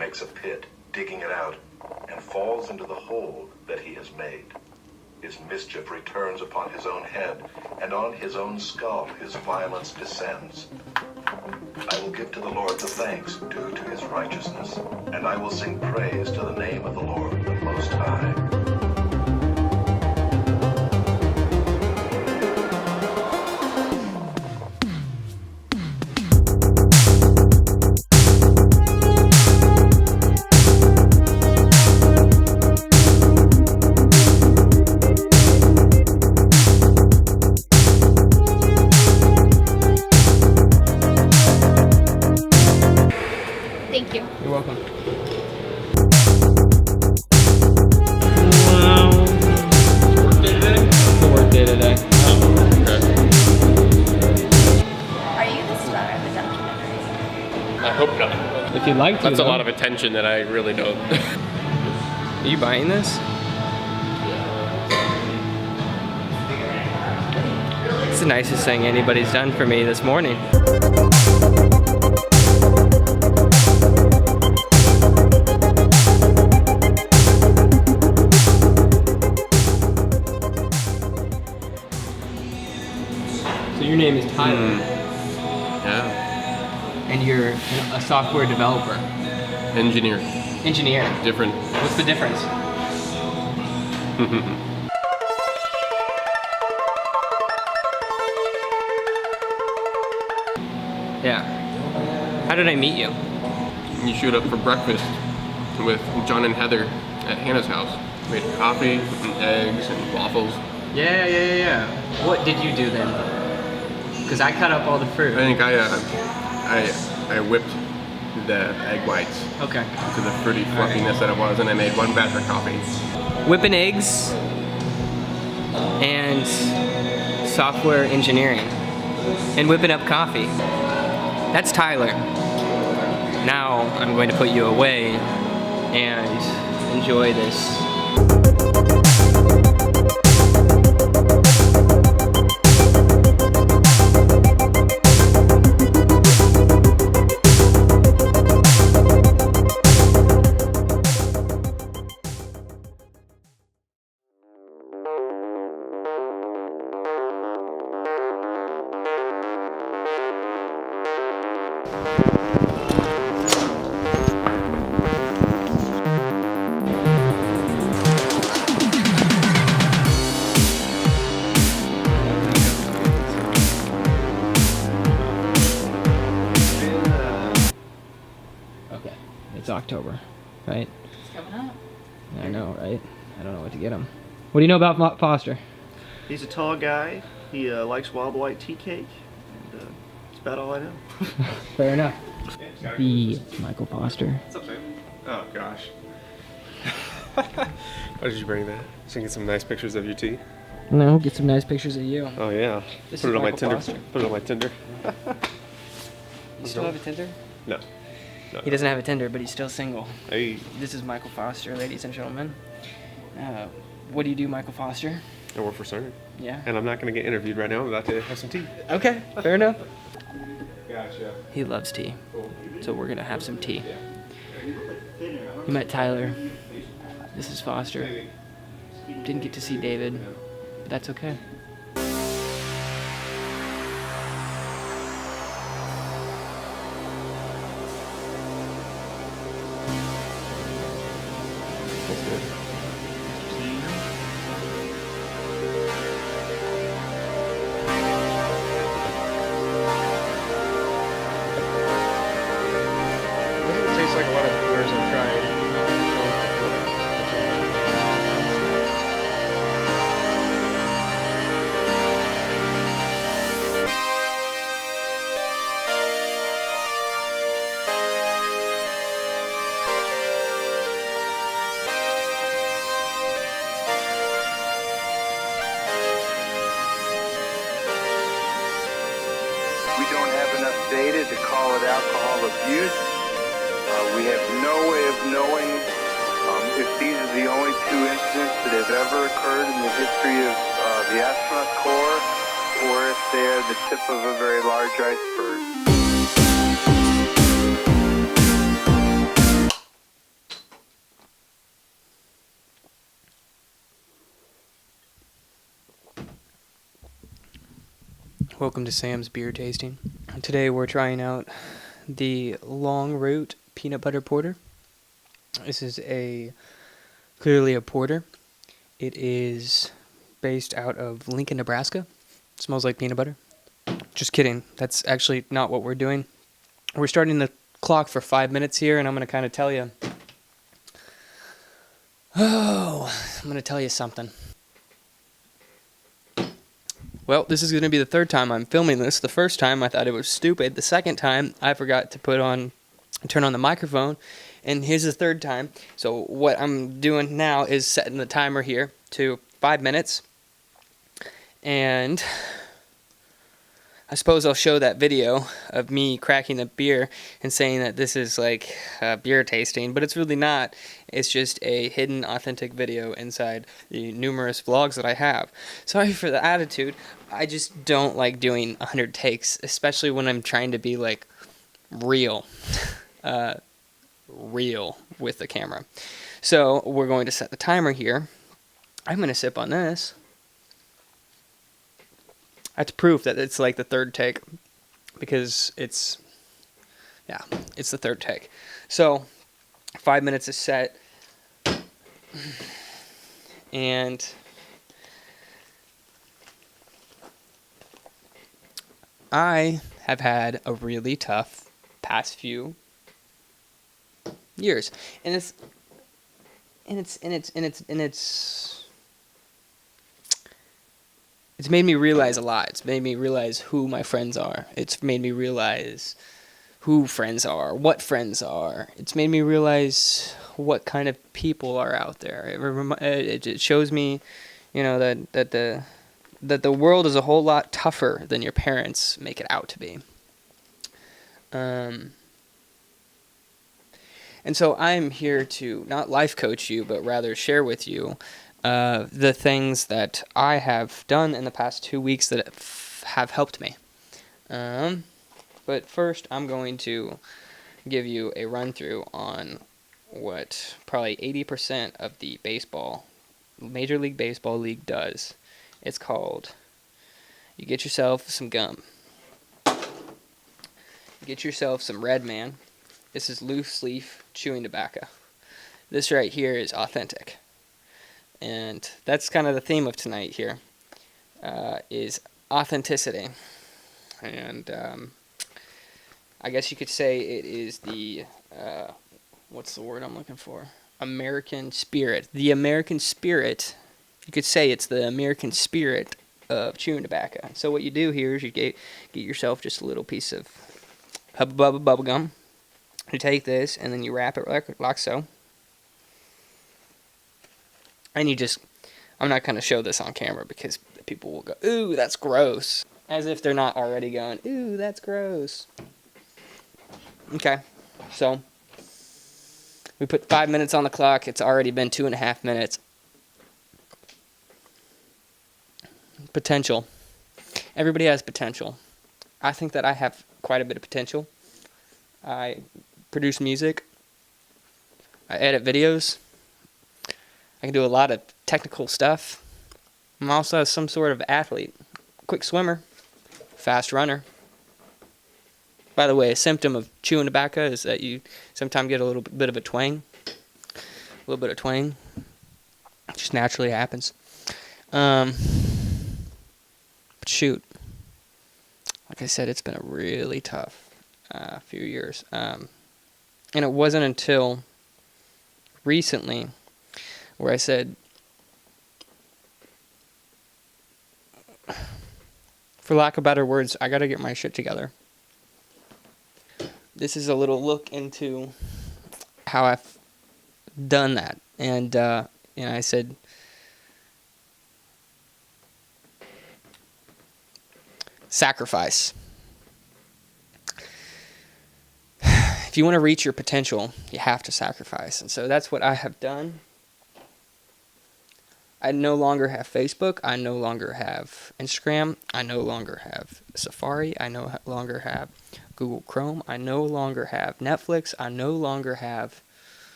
makes a pit, digging it out, and falls into the hole that he has made. His mischief returns upon his own head, and on his own skull his violence descends. I will give to the Lord the thanks due to his righteousness, and I will sing praise to the name of the Lord, the Most High. Thank you. You're welcome. Work day today? It's a work day today. Oh, okay. Are you the star of the documentary? I hope not. If you'd like to. That's a though. lot of attention that I really don't. Are you buying this? It's the nicest thing anybody's done for me this morning. So your name is Tyler, Yeah. and you're a software developer, Engineer. engineer. Different. What's the difference? Yeah. How did I meet you? You showed up for breakfast with John and Heather at Hannah's house. We had coffee and eggs and waffles. Yeah. What did you do then? Because I cut up all the fruit. I think I whipped the egg whites Okay. to the fruity fluffiness that it was, and I made one batch of coffee. Whipping eggs and software engineering and whipping up coffee. That's Tyler. Now I'm going to put you away and enjoy this. Okay, it's October, right? It's coming up. I know, right? I don't know what to get him. What do you know about Foster? He's a tall guy. He likes wild white tea cake. And, that's about all I know. Fair enough. The Michael Foster. What's up, Sam? Oh, gosh. Why did you bring that? So you can get some nice pictures of your tea? No, get some nice pictures of you. Oh, yeah. This Put is it on my Michael Tinder. Foster. Put it on my Tinder. You still have a Tinder? No. He doesn't have a Tinder, but he's still single. Hey. This is Michael Foster, ladies and gentlemen. What do you do, Michael Foster? I work for CERN. Yeah. And I'm not going to get interviewed right now. I'm about to have some tea. Okay, fair enough. Gotcha. He loves tea, Cool. so we're gonna have some tea. You met Tyler. This is Foster. Didn't get to see David, but that's okay. That's good. Doesn't taste like a lot of beers I've tried. We don't have enough data to call it alcohol abuse. We have no way of knowing if these are the only two incidents that have ever occurred in the history of the astronaut corps, or if they are the tip of a very large iceberg. Welcome to Sam's Beer Tasting. Today we're trying out the Long Root Peanut Butter Porter. This is clearly a porter. It is based out of Lincoln, Nebraska. It smells like peanut butter. Just kidding. That's actually not what we're doing. We're starting the clock for 5 minutes here, and I'm going to kind of tell you. I'm going to tell you something. Well, this is going to be the third time I'm filming this. The first time I thought it was stupid. The second time I forgot to turn on the microphone. And here's the third time. So what I'm doing now is setting the timer here to 5 minutes. And I suppose I'll show that video of me cracking a beer and saying that this is like beer tasting, but it's really not. It's just a hidden, authentic video inside the numerous vlogs that I have. Sorry for the attitude. I just don't like doing 100 takes, especially when I'm trying to be like real with the camera. So we're going to set the timer here. I'm going to sip on this. That's proof that it's like the third take, because it's the third take. So 5 minutes is set, and I have had a really tough past few years, and it's made me realize a lot. It's made me realize who my friends are. It's made me realize who friends are, what friends are. It's made me realize what kind of people are out there. It shows me, that the world is a whole lot tougher than your parents make it out to be. And so I'm here to not life coach you, but rather share with you the things that I have done in the past 2 weeks that have helped me. But first, I'm going to give you a run-through on what probably 80% of the Major League Baseball league does. It's called, you get yourself some gum. You get yourself some Red Man. This is loose leaf chewing tobacco. This right here is authentic. And that's kind of the theme of tonight here, is authenticity. And I guess you could say it is the, what's the word I'm looking for? American spirit. The American spirit, you could say it's the American spirit of chewing tobacco. So what you do here is you get yourself just a little piece of Hubba Bubba bubble gum. You take this and then you wrap it like so. And I'm not going to show this on camera because people will go, ooh, that's gross. As if they're not already going, ooh, that's gross. Okay, so we put 5 minutes on the clock. It's already been 2.5 minutes. Potential. Everybody has potential. I think that I have quite a bit of potential. I produce music. I edit videos. I can do a lot of technical stuff. I'm also some sort of athlete. Quick swimmer. Fast runner. By the way, a symptom of chewing tobacco is that you sometimes get a little bit of a twang. A little bit of twang. It just naturally happens. But shoot. Like I said, it's been a really tough few years. And it wasn't until recently where I said, for lack of better words, I gotta get my shit together. This is a little look into how I've done that. And I said, sacrifice. If you want to reach your potential, you have to sacrifice. And so that's what I have done. I no longer have Facebook. I no longer have Instagram. I no longer have Safari. I no longer have Google Chrome. I no longer have Netflix. I no longer have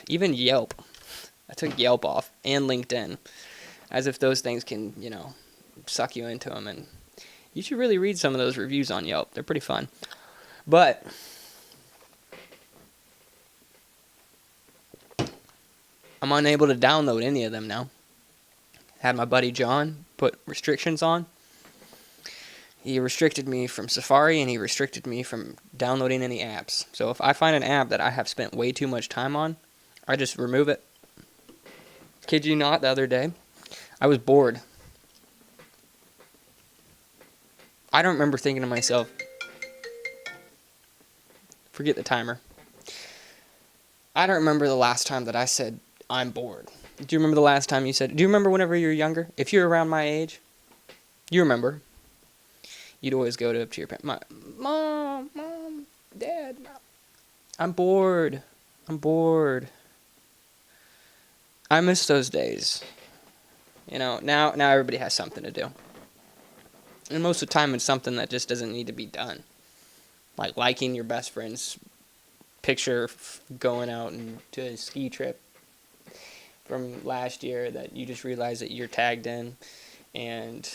even Yelp. I took Yelp off and LinkedIn, as if those things can, suck you into them. And you should really read some of those reviews on Yelp. They're pretty fun. But I'm unable to download any of them now. Had my buddy John put restrictions on. He restricted me from Safari, and he restricted me from downloading any apps. So if I find an app that I have spent way too much time on, I just remove it. Kid you not, the other day, I was bored. I don't remember thinking to myself, forget the timer. I don't remember the last time that I said, I'm bored. Do you remember the last time you said, do you remember whenever you were younger? If you're around my age, you remember. You'd always go up to your parents, Mom, Dad, I'm bored. I miss those days. You know, now everybody has something to do. And most of the time it's something that just doesn't need to be done. Like liking your best friend's picture going out to a ski trip from last year that you just realize that you're tagged in, and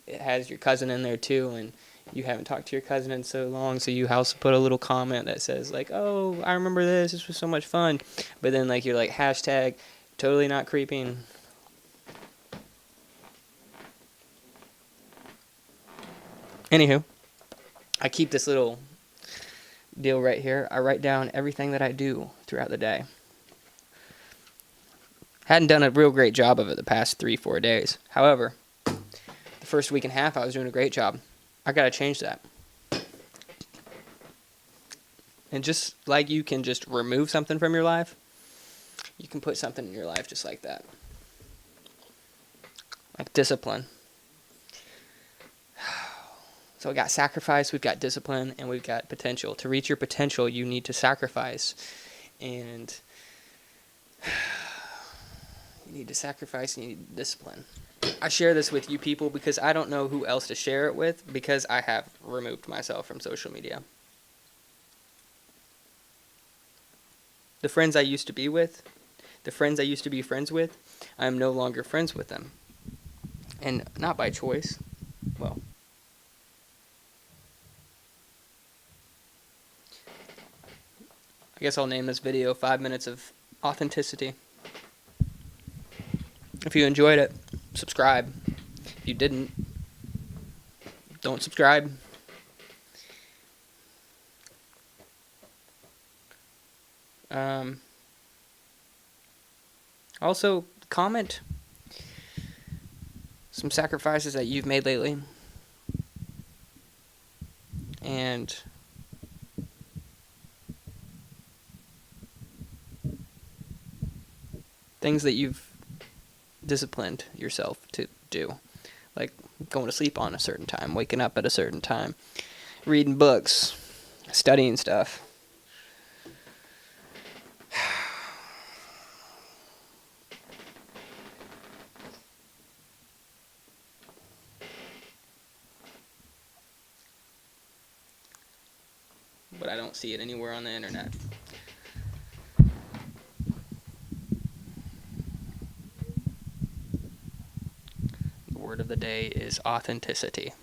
it has your cousin in there too, and you haven't talked to your cousin in so long, so you also put a little comment that says like, oh, I remember this was so much fun, but then like you're like hashtag totally not creeping. Anywho, I keep this little deal right here. I write down everything that I do throughout the day. Hadn't done a real great job of it the past 3-4 days. However, the first week and a half I was doing a great job. I gotta change that. And just like you can just remove something from your life, you can put something in your life just like that. Like discipline. So we got sacrifice, we've got discipline, and we've got potential. To reach your potential, you need to sacrifice. And you need to sacrifice and you need discipline. I share this with you people because I don't know who else to share it with, because I have removed myself from social media. The friends I used to be with, the friends I used to be friends with, I am no longer friends with them. And not by choice. Well, I guess I'll name this video 5 minutes of authenticity. If you enjoyed it, subscribe. If you didn't, don't subscribe. Also, comment some sacrifices that you've made lately. And things that you've disciplined yourself to do. Like going to sleep on a certain time, waking up at a certain time, reading books, studying stuff. But I don't see it anywhere on the internet. The word of the day is authenticity.